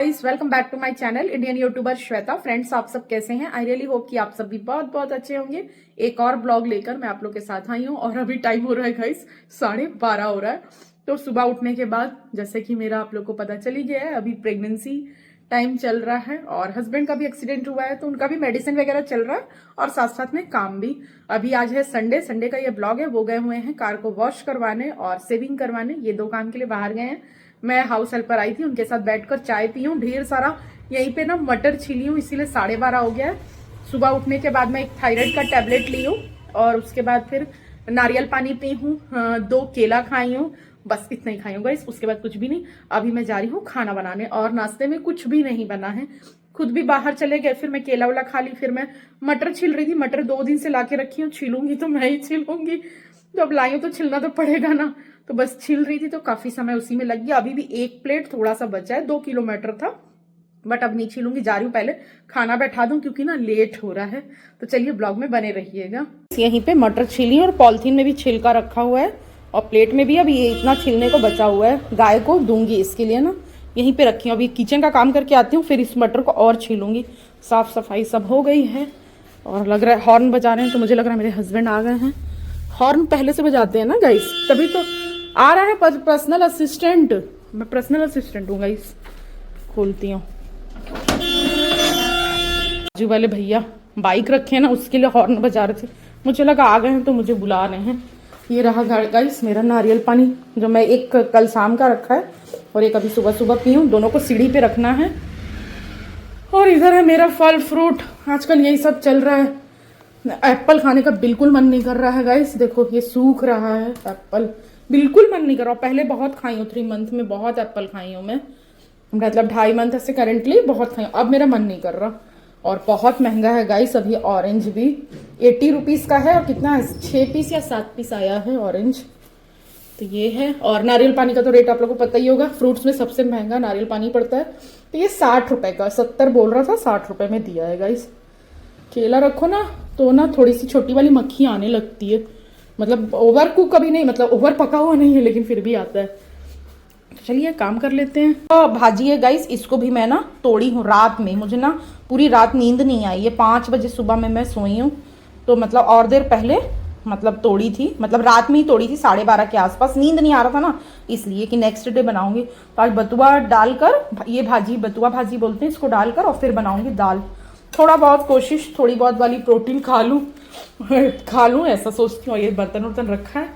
Guys welcome back to my channel Indian YouTuber Shweta. Friends, आप सब कैसे हैं? आई रियली होप कि आप सब भी बहुत बहुत अच्छे होंगे। एक और ब्लॉग लेकर मैं आप लोग के साथ आई हूँ और अभी टाइम हो रहा है गाइस 12:30 हो रहा है। तो सुबह उठने के बाद जैसे कि मेरा आप लोग को पता चल ही गया है, अभी प्रेगनेंसी टाइम चल रहा है और हस्बैंड का भी एक्सीडेंट हुआ है तो उनका भी मेडिसिन वगैरह चल रहा है और साथ साथ में काम भी। अभी आज है संडे का ये ब्लॉग है। वो गए हुए हैं कार को वॉश करवाने और सेविंग करवाने, ये दो काम के लिए बाहर गए हैं। मैं हाउस हेल्पर आई थी, उनके साथ बैठकर चाय पी हूँ। ढेर सारा यहीं पे ना मटर छिली हूँ, इसीलिए 12:30 हो गया है। सुबह उठने के बाद मैं एक थायराइड का टैबलेट ली हूँ और उसके बाद फिर नारियल पानी पी हूँ, 2 केला खाई हूँ, बस इतना ही खाई हूँ गाइस। उसके बाद कुछ भी नहीं। अभी मैं जा रही हूँ खाना बनाने और नाश्ते में कुछ भी नहीं बना है। खुद भी बाहर चले गए, फिर मैं केला वाला खा ली। फिर मैं मटर छिल रही थी, मटर 2 दिन से ला के रखी हूँ, छिलूंगी तो मैं ही छिलूंगी। जब लाई हूँ तो छिलना तो पड़ेगा ना, तो बस छिल रही थी तो काफी समय उसी में लग गया। अभी भी एक प्लेट थोड़ा सा बचा है, 2 किलोमीटर था, बट अब नहीं छिलूंगी। जा रही हूँ पहले खाना बैठा दूं क्योंकि ना लेट हो रहा है। तो चलिए ब्लॉग में बने रहिएगा। यहीं पे मटर छिली और पॉलिथीन में भी छिलका रखा हुआ है और प्लेट में भी अब ये इतना छिलने को बचा हुआ है, गाय को दूंगी इसके लिए ना। यहीं पे रखी हूँ, अभी किचन का काम करके आती हूँ, फिर इस मटर को और छीलूंगी। साफ सफाई सब हो गई है और लग रहा है हॉर्न बजा रहे हैं, तो मुझे लग रहा है मेरे हस्बैंड आ गए हैं। हॉर्न पहले से बजाते हैं ना गाइस, तभी तो आ रहा है पर्सनल असिस्टेंट। मैं पर्सनल असिस्टेंट हूँ गाइस। खोलती हूँ। बाजू वाले भैया बाइक रखे हैं ना, उसके लिए हॉर्न बजा रहे थे, मुझे लगा आ गए हैं तो मुझे बुला रहे हैं। ये रहा गाइस मेरा नारियल पानी, जो मैं एक कल शाम का रखा है और एक अभी सुबह सुबह पी हूँ। दोनों को सीढ़ी पे रखना है। और इधर है मेरा फल फ्रूट, आजकल यही सब चल रहा है। एप्पल खाने का बिल्कुल मन नहीं कर रहा है गाइस, देखो ये सूख रहा है एप्पल, बिल्कुल मन नहीं कर रहा। पहले बहुत खाई हूँ, 3 मंथ में बहुत एप्पल खाई हूँ मैं, मतलब 2.5 मंथ से करेंटली बहुत खाई हूँ। अब मेरा मन नहीं कर रहा और बहुत महंगा है गाइस। अभी ऑरेंज भी 80 रुपीज का है और कितना है, 6 पीस या 7 पीस आया है ऑरेंज। तो ये है। और नारियल पानी का तो रेट आप लोगों को पता ही होगा, फ्रूट्स में सबसे महंगा नारियल पानी पड़ता है। तो ये 60 रुपए का, 70 बोल रहा था, 60 रुपए में दिया है गाइस। केला रखो ना तो ना थोड़ी सी छोटी वाली मक्खी आने लगती है, मतलब ओवर कुक कभी नहीं, मतलब ओवर पका हुआ नहीं है लेकिन फिर भी आता है। तो चलिए काम कर लेते हैं। तो भाजी है गाइस, इसको भी मैं ना तोड़ी हूँ रात में, मुझे ना पूरी रात नींद नहीं आई है। 5 बजे सुबह में मैं सोई हूँ, तो मतलब और देर पहले मतलब तोड़ी थी, मतलब रात में ही तोड़ी थी, 12:30 के आसपास। नींद नहीं आ रहा था ना, इसलिए कि नेक्स्ट डे बनाऊंगी। तो आज बथुआ डालकर, ये भाजी बथुआ भाजी बोलते हैं इसको, डालकर और फिर बनाऊंगी दाल। थोड़ा बहुत कोशिश, थोड़ी बहुत वाली प्रोटीन खा लूँ ऐसा सोचती हूँ। ये बर्तन वर्तन रखा है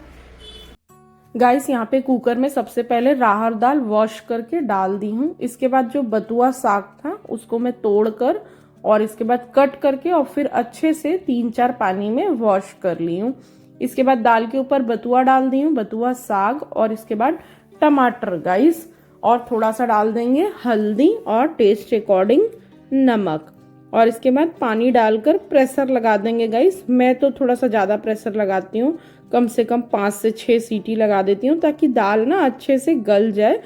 गाइस। यहाँ पे कुकर में सबसे पहले राहर दाल वॉश करके डाल दी हूँ। इसके बाद जो बथुआ साग था उसको मैं तोड़कर और इसके बाद कट करके और फिर अच्छे से 3-4 पानी में वॉश कर ली हूँ। इसके बाद दाल के ऊपर बथुआ डाल दी हूँ, बथुआ साग, और इसके बाद टमाटर गाइस, और थोड़ा सा डाल देंगे हल्दी और टेस्ट अकॉर्डिंग नमक, और इसके बाद पानी डालकर प्रेशर लगा देंगे गाइस। मैं तो थोड़ा सा ज़्यादा प्रेशर लगाती हूँ, कम से कम 5 से 6 सीटी लगा देती हूँ ताकि दाल ना अच्छे से गल जाए।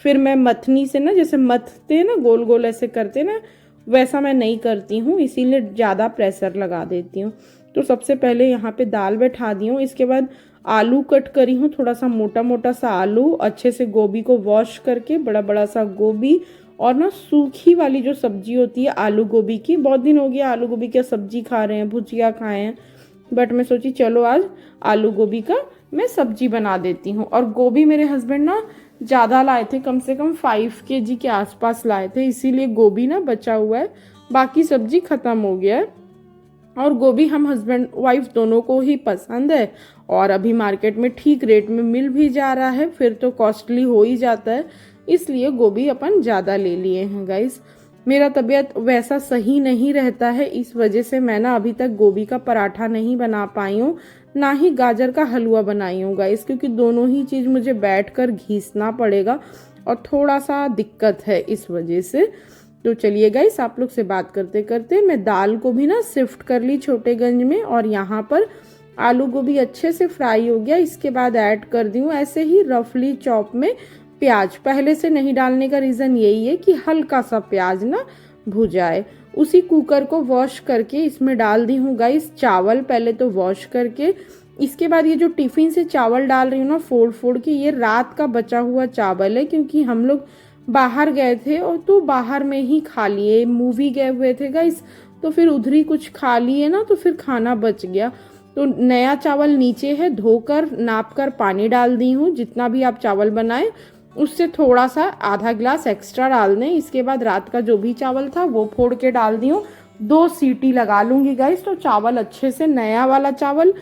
फिर मैं मथनी से ना, जैसे मथते हैं ना गोल गोल ऐसे करते ना, वैसा मैं नहीं करती हूँ, इसीलिए ज़्यादा प्रेशर लगा देती हूँ। तो सबसे पहले यहाँ पे दाल बैठा दी हूँ। इसके बाद आलू कट करी हूँ, थोड़ा सा मोटा मोटा सा आलू, अच्छे से गोभी को वॉश करके, बड़ा बड़ा सा गोभी, और ना सूखी वाली जो सब्जी होती है आलू गोभी की, बहुत दिन हो गया आलू गोभी की सब्जी खा रहे हैं, भुजिया खाए हैं, बट मैं सोची चलो आज आलू गोभी का मैं सब्जी बना देती हूँ। और गोभी मेरे हस्बैंड ना ज़्यादा लाए थे, कम से कम 5 kg के आसपास लाए थे, इसीलिए गोभी ना बचा हुआ है, बाकी सब्जी खत्म हो गया है। और गोभी हम हस्बैंड वाइफ दोनों को ही पसंद है और अभी मार्केट में ठीक रेट में मिल भी जा रहा है, फिर तो कॉस्टली हो ही जाता है, इसलिए गोभी अपन ज़्यादा ले लिए हैं गाइस। मेरा तबीयत वैसा सही नहीं रहता है, इस वजह से मैं ना अभी तक गोभी का पराठा नहीं बना पाई हूँ, ना ही गाजर का हलवा बनाई हूँ गाइस, क्योंकि दोनों ही चीज़ मुझे बैठकर घीसना पड़ेगा और थोड़ा सा दिक्कत है इस वजह से। तो चलिए गाइस, आप लोग से बात करते करते मैं दाल को भी ना शिफ्ट कर ली छोटेगंज में, और यहाँ पर आलू गोभी अच्छे से फ्राई हो गया। इसके बाद ऐड कर दी हूँ ऐसे ही रफली चॉप में प्याज। पहले से नहीं डालने का रीज़न यही है कि हल्का सा प्याज ना भुजाए। उसी कुकर को वॉश करके इसमें डाल दी हूँ गाइस चावल, पहले तो वॉश करके। इसके बाद ये जो टिफिन से चावल डाल रही हूँ ना फोड़ फोड़ के, ये रात का बचा हुआ चावल है, क्योंकि हम लोग बाहर गए थे और तो बाहर में ही खा लिए, मूवी गए हुए थे गाइस, तो फिर उधर ही कुछ खा लिए ना, तो फिर खाना बच गया। तो नया चावल नीचे है, धोकर नाप कर पानी डाल दी हूँ। जितना भी आप चावल बनाए उससे थोड़ा सा आधा गिलास एक्स्ट्रा डाल दें। इसके बाद रात का जो भी चावल था वो फोड़ के डाल दी हूँ। 2 सीटी लगा लूँगी गाइस, तो चावल अच्छे से, नया वाला चावल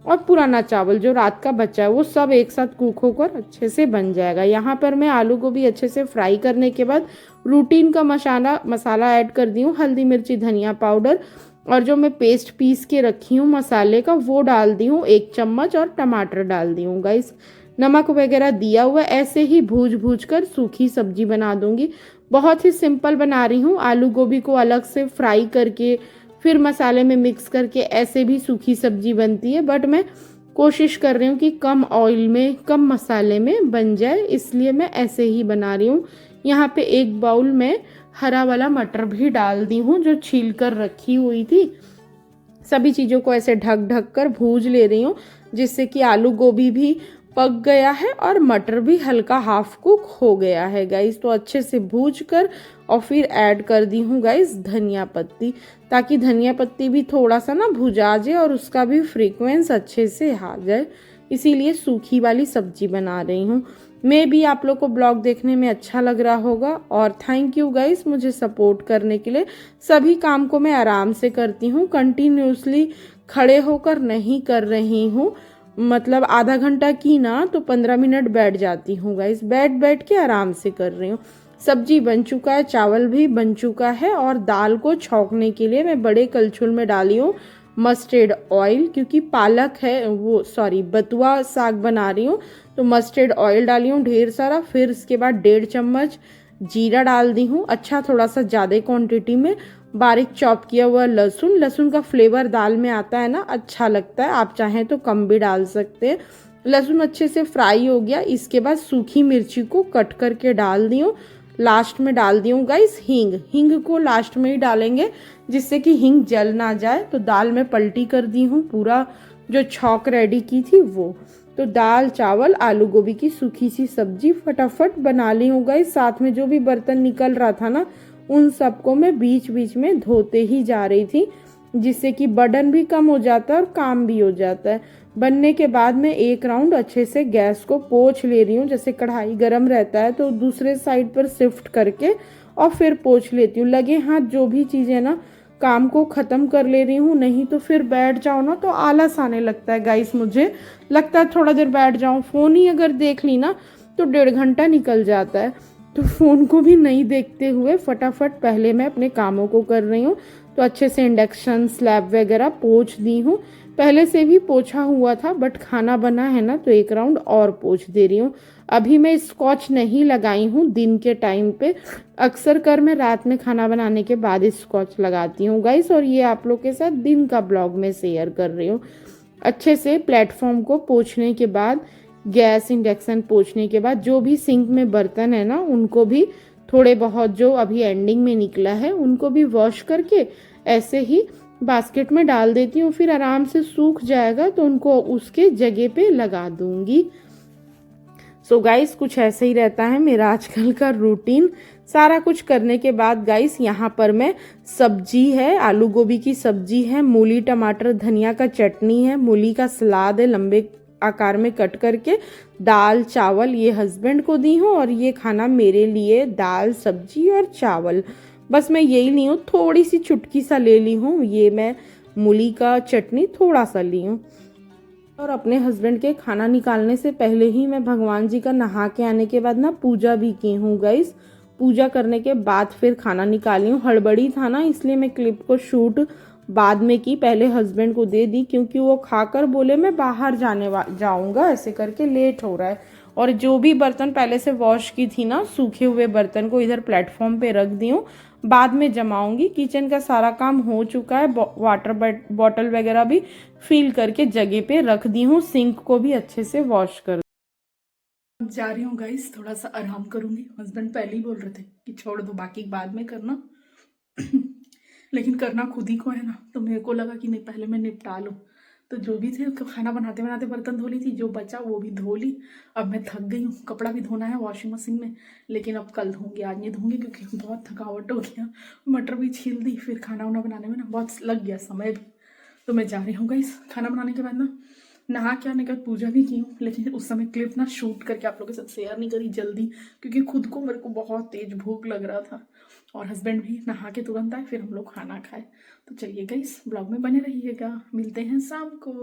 और पुराना चावल जो रात का बचा है वो सब एक साथ कुक होकर अच्छे से बन जाएगा। यहाँ पर मैं आलू को भी अच्छे से फ्राई करने के बाद रूटीन का मसाला ऐड कर दी हूँ, हल्दी मिर्ची धनिया पाउडर, और जो मैं पेस्ट पीस के रखी हूँ मसाले का वो डाल दी हूँ 1 चम्मच, और टमाटर डाल दी हूँ गाइस। नमक वगैरह दिया हुआ, ऐसे ही भूज भूज कर सूखी सब्जी बना दूंगी। बहुत ही सिंपल बना रही हूँ। आलू गोभी को अलग से फ्राई करके फिर मसाले में मिक्स करके ऐसे भी सूखी सब्जी बनती है, बट मैं कोशिश कर रही हूँ कि कम ऑयल में कम मसाले में बन जाए, इसलिए मैं ऐसे ही बना रही हूँ। यहाँ पे 1 बाउल में हरा वाला मटर भी डाल दी हूँ जो छील कर रखी हुई थी। सभी चीज़ों को ऐसे ढक ढक कर भूज ले रही हूँ, जिससे कि आलू गोभी भी पक गया है और मटर भी हल्का हाफ कुक हो गया है गाइस। तो अच्छे से भूज कर और फिर ऐड कर दी हूँ गाइस धनिया पत्ती, ताकि धनिया पत्ती भी थोड़ा सा ना भुजा जाए और उसका भी फ्रीक्वेंस अच्छे से आ जाए, इसीलिए सूखी वाली सब्जी बना रही हूँ। मैं भी आप लोग को ब्लॉग देखने में अच्छा लग रहा होगा, और थैंक यू गाइस मुझे सपोर्ट करने के लिए। सभी काम को मैं आराम से करती हूँ, कंटिन्यूसली खड़े होकर नहीं कर रही हूँ। मतलब आधा घंटा की ना तो 15 मिनट बैठ जाती हूँ गाइस, बैठ बैठ के आराम से कर रही हूँ। सब्जी बन चुका है, चावल भी बन चुका है, और दाल को छौंकने के लिए मैं बड़े कलछुल में डाली हूँ मस्टर्ड ऑयल, क्योंकि पालक है वो सॉरी बथुआ साग बना रही हूँ, तो मस्टर्ड ऑयल डाली हूँ ढेर सारा। फिर इसके बाद 1.5 चम्मच जीरा डाल दी हूँ, अच्छा थोड़ा सा ज़्यादा क्वांटिटी में। बारीक चॉप किया हुआ लहसुन, लहसुन का फ्लेवर दाल में आता है ना, अच्छा लगता है, आप चाहें तो कम भी डाल सकते हैं। लहसुन अच्छे से फ्राई हो गया, इसके बाद सूखी मिर्ची को कट करके डाल दी हूँ। लास्ट में डाल दी हूँ गाइस हींग, हींग को लास्ट में ही डालेंगे जिससे कि हींग जल ना जाए। तो दाल में पलटी कर दी हूँ, पूरा जो छौंक रेडी की थी वो। तो दाल चावल आलू गोभी की सूखी सी सब्जी फटाफट बना ली हूँ गाइस। साथ में जो भी बर्तन निकल रहा था ना, उन सबको मैं बीच बीच में धोते ही जा रही थी, जिससे कि बर्डन भी कम हो जाता है और काम भी हो जाता है। बनने के बाद मैं 1 राउंड अच्छे से गैस को पोंछ ले रही हूँ, जैसे कढ़ाई गर्म रहता है तो दूसरे साइड पर शिफ्ट करके और फिर पोंछ लेती हूँ। लगे हाथ जो भी चीज़ें ना काम को ख़त्म कर ले रही हूँ, नहीं तो फिर बैठ जाओ ना तो आलस आने लगता है गाइस। मुझे लगता है थोड़ा देर बैठ जाऊँ, फ़ोन ही अगर देख ली ना तो 1.5 घंटा निकल जाता है। तो फ़ोन को भी नहीं देखते हुए फटाफट पहले मैं अपने कामों को कर रही हूँ। तो अच्छे से इंडक्शन स्लैब वगैरह पोंछ दी हूँ, पहले से भी पोंछा हुआ था, बट खाना बना है ना तो 1 राउंड और पोंछ दे रही हूँ। अभी मैं स्कॉच नहीं लगाई हूँ दिन के टाइम पे, अक्सर कर मैं रात में खाना बनाने के बाद स्कॉच लगाती हूँ गाइस, और ये आप लोग के साथ दिन का ब्लॉग में शेयर कर रही हूँ। अच्छे से प्लेटफॉर्म को पोंछने के बाद, गैस इंडक्शन पोंछने के बाद, जो भी सिंक में बर्तन है ना उनको भी थोड़े बहुत जो अभी एंडिंग में निकला है उनको भी वॉश करके ऐसे ही बास्केट में डाल देती हूँ। फिर आराम से सूख जाएगा तो उनको उसके जगह पे लगा दूंगी। सो गाइस कुछ ऐसे ही रहता है मेरा आजकल का रूटीन। सारा कुछ करने के बाद गाइस यहाँ पर मैं सब्जी है, आलू गोभी की सब्जी है, मूली टमाटर धनिया का चटनी है, मूली का सलाद है लंबे आकार में कट करके, दाल चावल ये हस्बैंड को दी हूँ, और ये खाना मेरे लिए दाल सब्जी और चावल। बस मैं यही ली हूँ, थोड़ी सी चुटकी सा ले ली हूँ, ये मैं मूली का चटनी थोड़ा सा ली हूँ। और अपने हस्बैंड के खाना निकालने से पहले ही मैं भगवान जी का नहा के आने के बाद ना पूजा भी की हूँ गाइस। पूजा करने के बाद फिर खाना निकाली हूँ, हड़बड़ी था ना इसलिए मैं क्लिप को शूट बाद में की, पहले हस्बैंड को दे दी क्योंकि वो खाकर बोले मैं बाहर जाऊंगा, ऐसे करके लेट हो रहा है। और जो भी बर्तन पहले से वॉश की थी ना, सूखे हुए बर्तन को इधर प्लेटफॉर्म पे रख दी हूँ, बाद में जमाऊंगी। किचन का सारा काम हो चुका है, वाटर बॉटल वगैरह भी फिल करके जगह पे रख दी हूँ, सिंक को भी अच्छे से वॉश कर। अब जा रही हूँ गाइस, थोड़ा सा आराम करूंगी। हस्बैंड पहले ही बोल रहे थे कि छोड़ दो बाकी बाद में करना लेकिन करना खुद ही को है ना, तो मेरे को लगा कि नहीं पहले मैं निपटा लूँ। तो जो भी थे खाना बनाते बनाते बर्तन धो ली थी, जो बचा वो भी धो ली। अब मैं थक गई हूँ, कपड़ा भी धोना है वॉशिंग मशीन में, लेकिन अब कल धोंगी, आज नहीं धोंगी क्योंकि बहुत थकावट हो गया। मटर भी छील दी, फिर खाना वाना बनाने में ना बहुत लग गया समय भी। तो मैं जा रही हूँ गाइस। खाना बनाने के बाद ना नहा के आने के बाद पूजा भी की हूँ, लेकिन उस समय क्लिप ना शूट करके आप लोगों के साथ शेयर नहीं करी जल्दी, क्योंकि खुद को मेरे को बहुत तेज भूख लग रहा था। और हस्बैंड भी नहा के तुरंत आए, फिर हम लोग खाना खाए। तो चलिए गाइस, ब्लॉग में बने रहिएगा, मिलते हैं शाम को।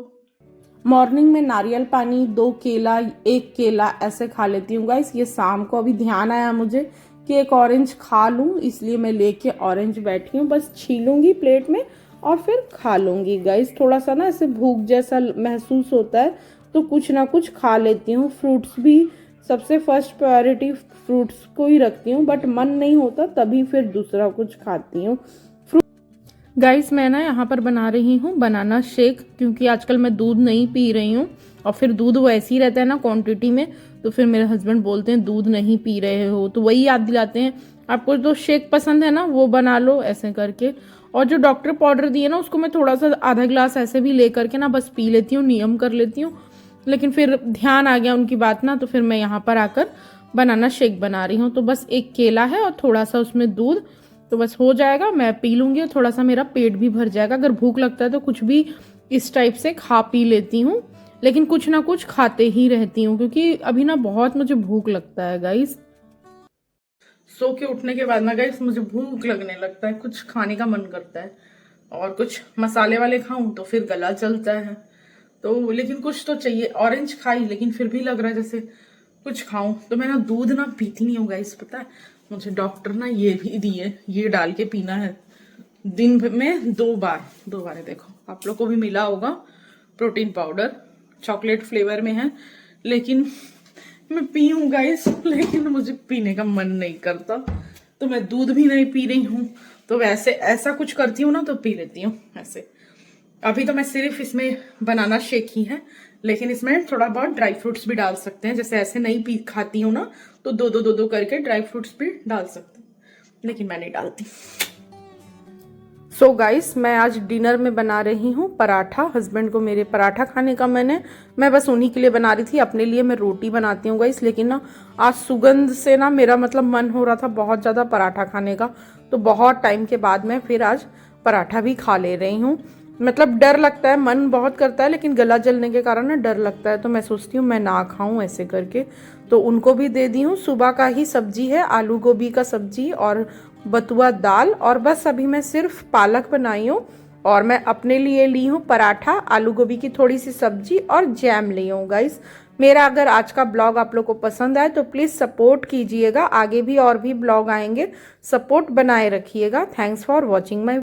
मॉर्निंग में नारियल पानी, 2 केला, 1 केला ऐसे खा लेती हूँ गाइस। ये शाम को अभी ध्यान आया मुझे कि एक ऑरेंज खा लूँ, इसलिए मैं लेके ऑरेंज बैठी हूँ। बस छीलूंगी प्लेट में और फिर खा लूंगी गाइस। थोड़ा सा ना ऐसे भूख जैसा महसूस होता है तो कुछ ना कुछ खा लेती हूँ। फ्रूट्स भी सबसे फर्स्ट प्रायोरिटी फ्रूट्स को ही रखती हूँ, बट मन नहीं होता तभी फिर दूसरा कुछ खाती हूँ। गाइस मैं ना यहाँ पर बना रही हूँ बनाना शेक, क्योंकि आजकल मैं दूध नहीं पी रही हूँ, और फिर दूध वैसे ही रहता है ना क्वांटिटी में, तो फिर मेरे हस्बैंड बोलते हैं दूध नहीं पी रहे हो, तो वही याद दिलाते हैं आपको जो शेक पसंद है ना वो बना लो ऐसे करके। और जो डॉक्टर पाउडर दिए ना उसको मैं थोड़ा सा आधा गिलास ऐसे भी ले करके ना बस पी लेती हूँ, नियम कर लेती हूँ। लेकिन फिर ध्यान आ गया उनकी बात ना, तो फिर मैं यहाँ पर आकर बनाना शेक बना रही हूँ। तो बस 1 केला है और थोड़ा सा उसमें दूध, तो बस हो जाएगा, मैं पी लूंगी और थोड़ा सा मेरा पेट भी भर जाएगा। अगर भूख लगता है तो कुछ भी इस टाइप से खा पी लेती हूँ, लेकिन कुछ ना कुछ खाते ही रहती हूँ क्योंकि अभी ना बहुत मुझे भूख लगता है गाइस। सो के उठने के बाद ना गाइस मुझे भूख लगने लगता है, कुछ खाने का मन करता है, और कुछ मसाले वाले खाऊं तो फिर गला चलता है। तो लेकिन कुछ तो चाहिए। ऑरेंज खाई लेकिन फिर भी लग रहा है जैसे कुछ खाऊं। तो मैं ना दूध ना पीती नहीं हूँ गाइस, पता है मुझे डॉक्टर ना ये भी दिए, ये डाल के पीना है दिन में 2 बार है। देखो आप लोग को भी मिला होगा प्रोटीन पाउडर, चॉकलेट फ्लेवर में है, लेकिन मैं पीऊँ गाइस, लेकिन मुझे पीने का मन नहीं करता, तो मैं दूध भी नहीं पी रही हूँ। तो वैसे ऐसा कुछ करती हूँ ना तो पी लेती हूँ ऐसे। अभी तो मैं सिर्फ इसमें बनाना शेक ही है, लेकिन इसमें थोड़ा बहुत ड्राई फ्रूट्स भी डाल सकते हैं। जैसे ऐसे नहीं पी खाती हूँ ना तो दो करके ड्राई फ्रूट्स भी डाल सकते हैं, लेकिन मैं नहीं डालती। सो गाइस मैं आज डिनर में बना रही हूँ पराठा। हस्बैंड को मेरे पराठा खाने का मैं बस उन्हीं के लिए बना रही थी, अपने लिए मैं रोटी बनाती हूँ गाइस। लेकिन ना आज सुगंध से ना मेरा मतलब मन हो रहा था बहुत ज़्यादा पराठा खाने का, तो बहुत टाइम के बाद मैं फिर आज पराठा भी खा ले रही हूँ। मतलब डर लगता है, मन बहुत करता है, लेकिन गला जलने के कारण ना डर लगता है, तो मैं सोचती हूँ मैं ना खाऊं ऐसे करके। तो उनको भी दे दी हूँ। सुबह का ही सब्जी है, आलू गोभी का सब्जी और बथुआ दाल, और बस अभी मैं सिर्फ पालक बनाई हूँ। और मैं अपने लिए ली हूँ पराठा, आलू गोभी की थोड़ी सी सब्जी और जैम ली हूँ गाइस। मेरा अगर आज का ब्लॉग आप लोग को पसंद आए तो प्लीज़ सपोर्ट कीजिएगा, आगे भी और भी ब्लॉग आएंगे, सपोर्ट बनाए रखिएगा। Thanks for watching my